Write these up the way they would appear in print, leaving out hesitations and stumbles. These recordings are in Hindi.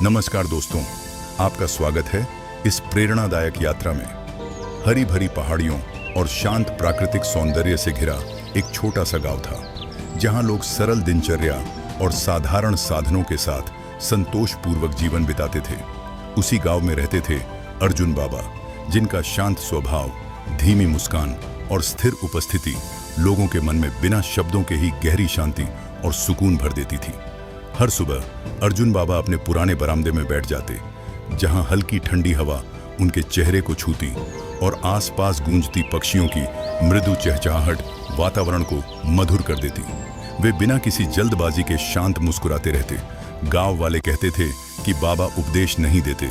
नमस्कार दोस्तों, आपका स्वागत है इस प्रेरणादायक यात्रा में। हरी भरी पहाड़ियों और शांत प्राकृतिक सौंदर्य से घिरा एक छोटा सा गांव था, जहां लोग सरल दिनचर्या और साधारण साधनों के साथ संतोषपूर्वक जीवन बिताते थे। उसी गांव में रहते थे अर्जुन बाबा, जिनका शांत स्वभाव, धीमी मुस्कान और स्थिर उपस्थिति लोगों के मन में बिना शब्दों के ही गहरी शांति और सुकून भर देती थी। हर सुबह अर्जुन बाबा अपने पुराने बरामदे में बैठ जाते, जहां हल्की ठंडी हवा उनके चेहरे को छूती और आसपास गूंजती पक्षियों की मृदु चहचहाहट वातावरण को मधुर कर देती। वे बिना किसी जल्दबाजी के शांत मुस्कुराते रहते। गांव वाले कहते थे कि बाबा उपदेश नहीं देते,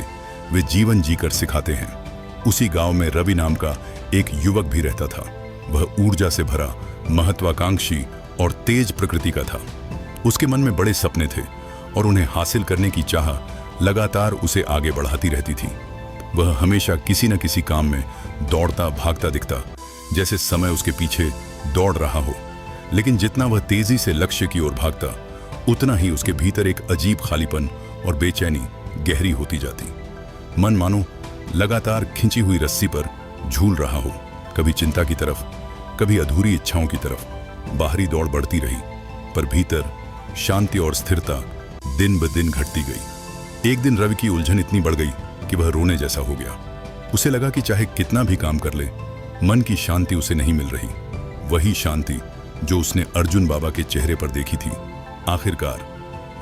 वे जीवन जीकर सिखाते हैं। उसी गांव में रवि नाम का एक युवक भी रहता था। वह ऊर्जा से भरा, महत्वाकांक्षी और तेज प्रकृति का था। उसके मन में बड़े सपने थे और उन्हें हासिल करने की चाह लगातार उसे आगे बढ़ाती रहती थी। वह हमेशा किसी न किसी काम में दौड़ता भागता दिखता, जैसे समय उसके पीछे दौड़ रहा हो। लेकिन जितना वह तेजी से लक्ष्य की ओर भागता, उतना ही उसके भीतर एक अजीब खालीपन और बेचैनी गहरी होती जाती। मन मानो लगातार खिंची हुई रस्सी पर झूल रहा हो, कभी चिंता की तरफ, कभी अधूरी इच्छाओं की तरफ। बाहरी दौड़ बढ़ती रही, पर भीतर शांति और स्थिरता दिन ब दिन घटती गई। एक दिन रवि की उलझन इतनी बढ़ गई कि वह रोने जैसा हो गया। उसे लगा कि चाहे कितना भी काम कर ले, मन की शांति उसे नहीं मिल रही। वही शांति जो उसने अर्जुन बाबा के चेहरे पर देखी थी। आखिरकार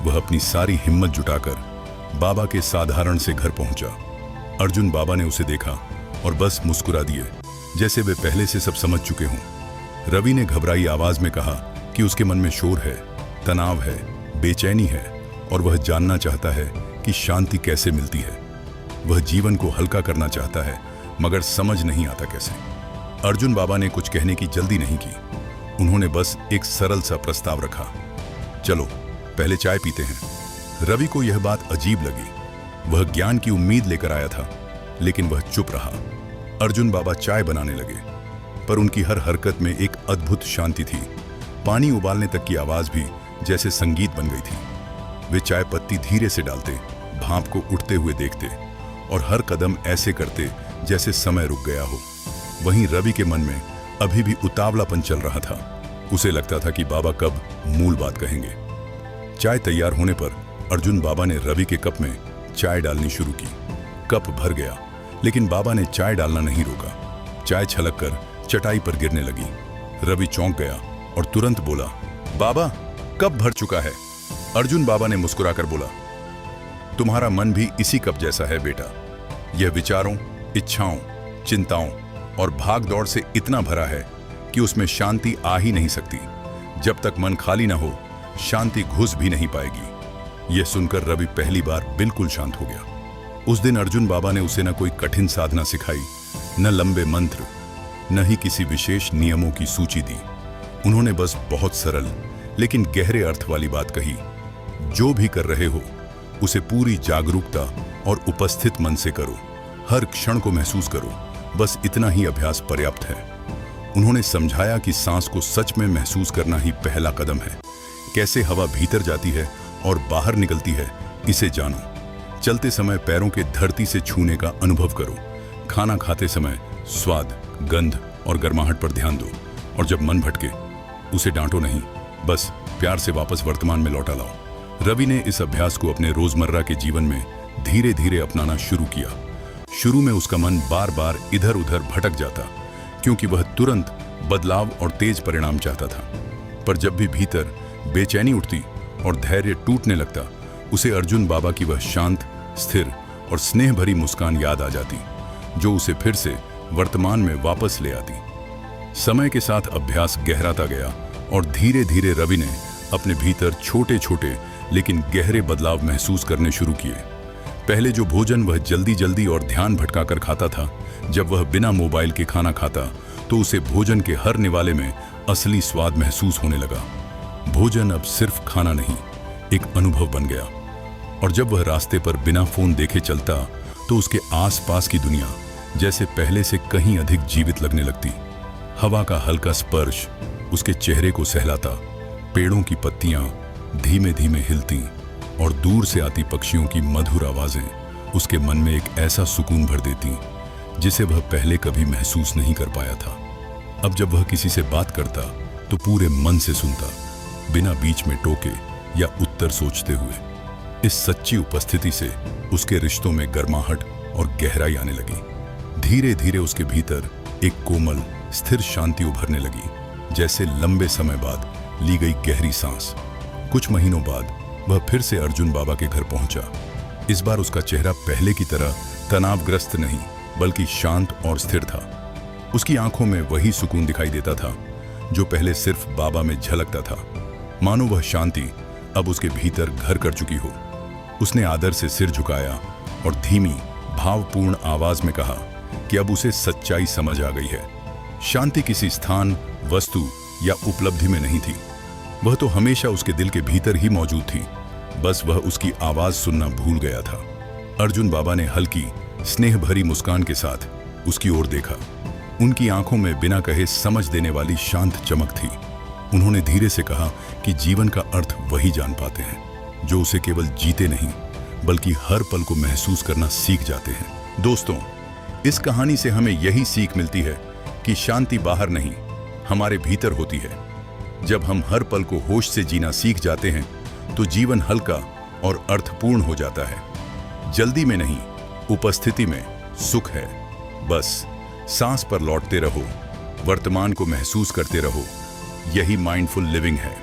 वह अपनी सारी हिम्मत जुटाकर बाबा के साधारण से घर पहुंचा। अर्जुन बाबा ने उसे देखा और बस मुस्कुरा दिए, जैसे वे पहले से सब समझ चुके हों। रवि ने घबराई आवाज में कहा कि उसके मन में शोर है, तनाव है, बेचैनी है और वह जानना चाहता है कि शांति कैसे मिलती है। वह जीवन को हल्का करना चाहता है, मगर समझ नहीं आता कैसे। अर्जुन बाबा ने कुछ कहने की जल्दी नहीं की। उन्होंने बस एक सरल सा प्रस्ताव रखा, चलो पहले चाय पीते हैं। रवि को यह बात अजीब लगी। वह ज्ञान की उम्मीद लेकर आया था, लेकिन वह चुप रहा। अर्जुन बाबा चाय बनाने लगे, पर उनकी हर हरकत में एक अद्भुत शांति थी। पानी उबालने तक की आवाज भी जैसे संगीत बन गई थी। वे चाय पत्ती धीरे से डालते, भाप को उठते हुए देखते और हर कदम ऐसे करते जैसे समय रुक गया हो। वहीं रवि के मन में अभी भी उतावलापन चल रहा था। उसे लगता था कि बाबा कब मूल बात कहेंगे। चाय तैयार होने पर अर्जुन बाबा ने रवि के कप में चाय डालनी शुरू की। कप भर गया, लेकिन बाबा ने चाय डालना नहीं रोका। चाय छलक कर चटाई पर गिरने लगी। रवि चौंक गया और तुरंत बोला, बाबा कप भर चुका है। अर्जुन बाबा ने मुस्कुराकर बोला, तुम्हारा मन भी इसी कप जैसा है बेटा। यह विचारों, इच्छाओं, चिंताओं और भाग दौड़ से इतना भरा है कि उसमें शांति आ ही नहीं सकती। जब तक मन खाली ना हो, शांति घुस भी नहीं पाएगी। यह सुनकर रवि पहली बार बिल्कुल शांत हो गया। उस दिन अर्जुन बाबा ने उसे न कोई कठिन साधना सिखाई, न लंबे मंत्र, न ही किसी विशेष नियमों की सूची दी। उन्होंने बस बहुत सरल लेकिन गहरे अर्थ वाली बात कही, जो भी कर रहे हो उसे पूरी जागरूकता और उपस्थित मन से करो। हर क्षण को महसूस करो, बस इतना ही अभ्यास पर्याप्त है। उन्होंने समझाया कि सांस को सच में महसूस करना ही पहला कदम है। कैसे हवा भीतर जाती है और बाहर निकलती है, इसे जानो। चलते समय पैरों के धरती से छूने का अनुभव करो। खाना खाते समय स्वाद, गंध और गर्माहट पर ध्यान दो। और जब मन भटके, उसे डांटो नहीं, बस प्यार से वापस वर्तमान में लौटा लाओ। रवि ने इस अभ्यास को अपने रोजमर्रा के जीवन में धीरे धीरे अपनाना शुरू किया। शुरू में उसका मन बार बार इधर उधर भटक जाता, क्योंकि वह तुरंत बदलाव और तेज परिणाम चाहता था। पर जब भी भीतर बेचैनी उठती और धैर्य टूटने लगता, उसे अर्जुन बाबा की वह शांत, स्थिर और स्नेह भरी मुस्कान याद आ जाती, जो उसे फिर से वर्तमान में वापस ले आती। समय के साथ अभ्यास गहराता गया और धीरे धीरे रवि ने अपने भीतर छोटे छोटे लेकिन गहरे बदलाव महसूस करने शुरू किए। पहले जो भोजन वह जल्दी जल्दी और ध्यान भटकाकर खाता था, जब वह बिना मोबाइल के खाना खाता तो उसे भोजन के हर निवाले में असली स्वाद महसूस होने लगा। भोजन अब सिर्फ खाना नहीं, एक अनुभव बन गया। और जब वह रास्ते पर बिना फोन देखे चलता, तो उसके आसपास की दुनिया जैसे पहले से कहीं अधिक जीवित लगने लगती। हवा का हल्का स्पर्श उसके चेहरे को सहलाता, पेड़ों की पत्तियां धीमे धीमे हिलती और दूर से आती पक्षियों की मधुर आवाजें उसके मन में एक ऐसा सुकून भर देती जिसे वह पहले कभी महसूस नहीं कर पाया था। अब जब वह किसी से बात करता तो पूरे मन से सुनता, बिना बीच में टोके या उत्तर सोचते हुए। इस सच्ची उपस्थिति से उसके रिश्तों में गर्माहट और गहराई आने लगी। धीरे धीरे उसके भीतर एक कोमल स्थिर शांति उभरने लगी, जैसे लंबे समय बाद ली गई गहरी सांस। कुछ महीनों बाद वह फिर से अर्जुन बाबा के घर पहुंचा। इस बार उसका चेहरा पहले की तरह तनावग्रस्त नहीं बल्कि शांत और स्थिर था। उसकी आंखों में वही सुकून दिखाई देता था जो पहले सिर्फ बाबा में झलकता था, मानो वह शांति अब उसके भीतर घर कर चुकी हो। उसने आदर से सिर झुकाया और धीमी भावपूर्ण आवाज में कहा कि अब उसे सच्चाई समझ आ गई है। शांति किसी स्थान, वस्तु या उपलब्धि में नहीं थी, वह तो हमेशा उसके दिल के भीतर ही मौजूद थी। बस वह उसकी आवाज सुनना भूल गया था। अर्जुन बाबा ने हल्की स्नेह भरी मुस्कान के साथ उसकी ओर देखा। उनकी आंखों में बिना कहे समझ देने वाली शांत चमक थी। उन्होंने धीरे से कहा कि जीवन का अर्थ वही जान पाते हैं जो उसे केवल जीते नहीं बल्कि हर पल को महसूस करना सीख जाते हैं। दोस्तों, इस कहानी से हमें यही सीख मिलती है कि शांति बाहर नहीं, हमारे भीतर होती है। जब हम हर पल को होश से जीना सीख जाते हैं तो जीवन हल्का और अर्थपूर्ण हो जाता है। जल्दी में नहीं, उपस्थिति में सुख है। बस सांस पर लौटते रहो, वर्तमान को महसूस करते रहो। यही माइंडफुल लिविंग है।